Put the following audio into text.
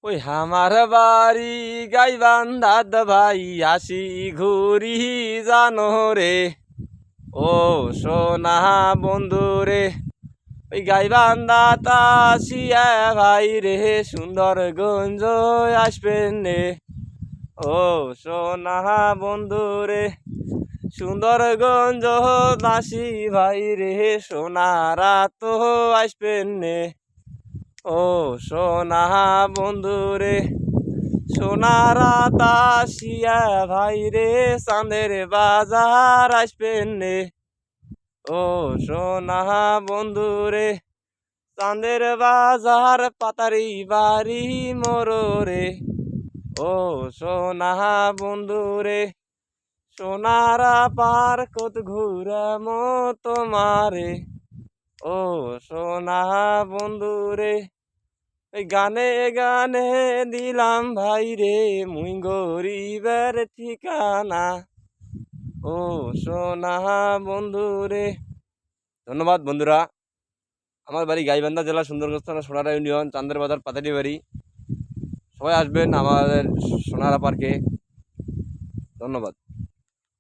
ওই আমার বাড়ি গাইবান্ধাত ভাই আসি ঘুরি জানো রে। ও সোনা বন্ধু রে, ওই গাইবান্ধাত আসিয়া ভাই রে সুন্দরগঞ্জ আসবেন রে। ও সোনা বন্ধু রে, সুন্দরগঞ্জ আসি ভাই রে সোনারা তো আসবেন রে। ও সোনা বন্ধু রে, সোনারা দাসিয়া ভাই রে চাঁদের বাজার আসবেন রে। ও সোনা বন্ধু রে, চাঁদের বাজার পাতারি বাড়ি মোর রে। ও সোনা বন্ধু রে, সোনারা পার কত ঘুরামো তোমারে। ও সোনা বন্ধু রে, ওই গানে গানে দিলাম ভাই রে মুই গরিবের ঠিকানা। ও সোনা বন্ধু রে। ধন্যবাদ বন্ধুরা। আমার বাড়ি গাইবান্ধা জেলা সুন্দরগঞ্জ থানা সোনারা ইউনিয়ন, চান্দের বাজার পাতারি বাড়ি। সবাই আসবেন আমাদের সোনারা পার্কে। ধন্যবাদ।